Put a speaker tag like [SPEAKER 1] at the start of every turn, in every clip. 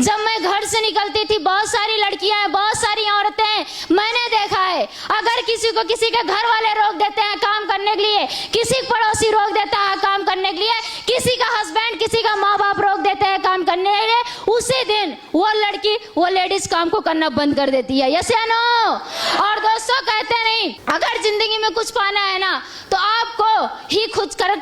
[SPEAKER 1] जब मैं घर से निकलती थी, बहुत सारी लड़कियां, बहुत सारी औरतें मैंने देखा है, अगर किसी को किसी के घर वाले रोक देते हैं काम करने के लिए, किसी पड़ोसी रोक देता है काम करने के लिए, किसी का हस्बैंड, किसी का माँ बाप रोक देते हैं काम करने के लिए, उसी दिन वो लड़की, वो लेडीज काम को करना बंद कर देती है। यस या नो? और दोस्तों कहते नहीं, अगर जिंदगी में कुछ पाना है ना तो आपको ही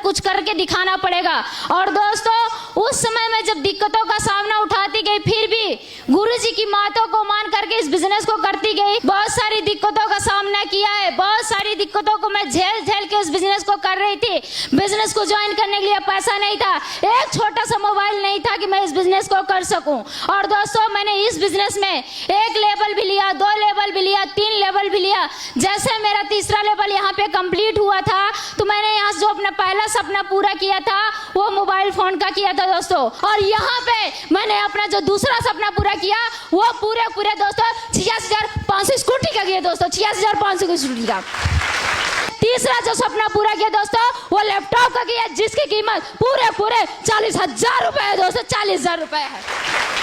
[SPEAKER 1] कुछ करके दिखाना पड़ेगा। और दोस्तों उस समय में जब दिक्कतों का सामना उठाती गई, फिर भी गुरुजी की बातों को मान करके इस बिजनेस को करती गई। बहुत सारी दिक्कतों का सामना किया है, बहुत सारी दिक्कतों को मैं झेल के इस बिजनेस को कर रही थी। बिजनेस को ज्वाइन करने के लिए पैसा नहीं था, एक छोटा सा मोबाइल नहीं था कि मैं इस बिजनेस को कर सकूं। और दोस्तों मैंने इस बिजनेस में 1 लेवल भी लिया, 2 लेवल भी लिया, 3 लेवल भी लिया। जैसे मेरा तीसरा लेवल यहाँ पे कंप्लीट हुआ था तो मैंने यहाँ जो अपना पहला सपना पूरा किया था वो मोबाइल फोन का किया था दोस्तों। और यहाँ पे मैंने अपना जो दूसरा सपना पूरा किया वो पूरे दोस्तों 86,500 स्कूटी का किया दोस्तों, 86,500 की स्कूटी का। तीसरा जो सपना पूरा किया दोस्तों वो लैपटॉप का किया, जिसकी कीमत पूरे 40,000 रुपए है दोस्तों, 40,000 रुपए है।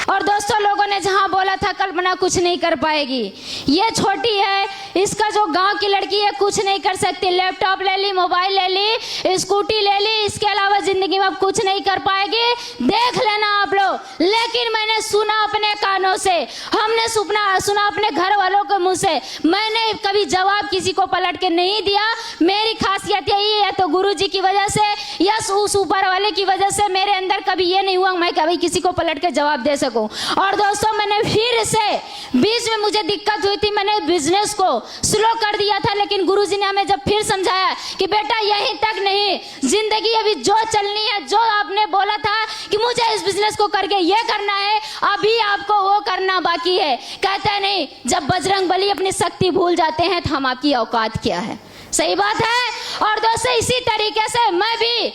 [SPEAKER 1] और दोस्तों लोगों ने जहां बोला था कल्पना कुछ नहीं कर पाएगी, ये छोटी है, इसका जो गांव की लड़की है कुछ नहीं कर सकती, लैपटॉप ले ली, मोबाइल ले ली, स्कूटी ले ली, इसके अलावा जिंदगी में कुछ नहीं कर पाएगी, देख लेना आप लोग। लेकिन मैंने सुना अपने कानों से, हमने सुना अपने घर वालों के मुंह से, मैंने कभी जवाब किसी को पलट के नहीं दिया। मेरी खासियत यही है, तो गुरुजी की वजह से या उस ऊपर वाले की वजह से मेरे अंदर कभी ये नहीं हुआ मैं कभी किसी को पलट के जवाब दे सकूं। और दोस्तों मैंने फिर से बीच में मुझे दिक्कत हुई थी, मैंने बिजनेस को स्लो कर दिया था, लेकिन गुरुजी ने हमें जब फिर समझाया कि बेटा यहीं तक नहीं, जिंदगी अभी जो चलनी है, जो आपने बोला था कि मुझे इस बिजनेस को करके ये करना है, अभी आपको वो करना बाकी है। कहते नहीं, जब बजरंग बली अपनी शक्ति भूल जाते हैं तो हम आपकी औकात क्या है। सही बात है। और दोस्तों इसी तरीके से मैं भी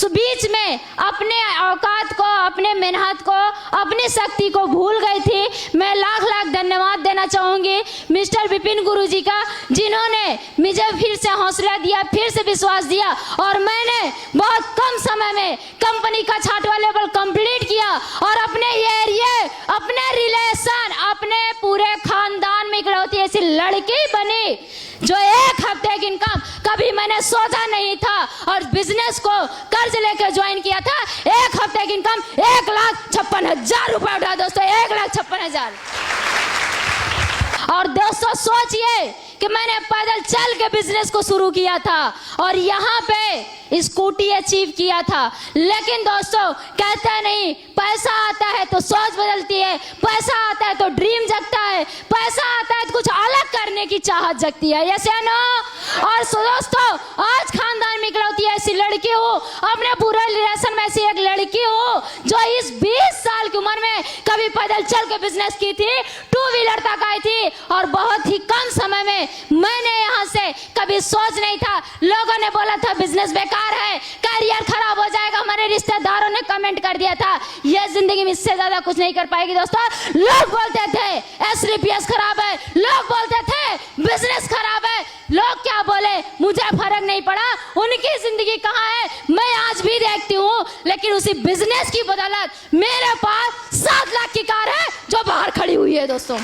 [SPEAKER 1] बीच में अपने औकात को, अपने मेहनत को, अपनी शक्ति को भूल गई थी। मैं लाख धन्यवाद देना चाहूंगी मिस्टर विपिन गुरुजी का, जिन्होंने मुझे फिर से हौसला दिया, फिर से विश्वास दिया, और मैंने बहुत कम समय में कंपनी का 6वां लेवल कंप्लीट किया और अपने एरिया, अपने रिलेशन, अपने पूरे खानदान में इकलौती ऐसी लड़की बनी जो 1 हफ्ते की इनकम कभी मैंने सोचा नहीं था, और बिजनेस को कर्ज लेकर ज्वाइन किया था। 1 हफ्ते की इनकम 1,56,000 रुपए उठा दोस्तों, 1,56,000। और दोस्तों सोचिए कि मैंने पैदल चल के बिजनेस को शुरू किया था और यहाँ पे स्कूटी अचीव किया था। लेकिन दोस्तों कहते नहीं, पैसा आता है तो सोच बदलती है, पैसा आता है तो ड्रीम जगता है, पैसा आता है तो कुछ अलग करने की चाहत जगती है। यस या नो? और दोस्तों आज खानदान में इकलौती ऐसी लड़की हो, अपने पूरे रिलेशन में ऐसी एक लड़की हो जो इस 20 साल की उम्र में कभी पैदल चल के बिजनेस की थी, 2 व्हीलर तक आई थी, और बहुत ही कम समय में मैंने यहाँ से कभी सोच नहीं था। लोगों ने बोला था बिजनेस बेकार है, करियर खराब हो जाएगा, हमारे रिश्तेदारों ने कमेंट कर दिया था ये जिंदगी में इससे ज्यादा कुछ नहीं कर पाएगी। दोस्तों लोग बोलते थे एसलीपीएस खराब है, लोग बोलते थे बिजनेस खराब है, लोग क्या बोले मुझे फर्क नहीं पड़ा, उनकी जिंदगी कहाँ है मैं आज भी देखती हूँ। लेकिन उसी बिजनेस की बदौलत मेरे पास 7 लाख की कार है जो बाहर खड़ी हुई है दोस्तों।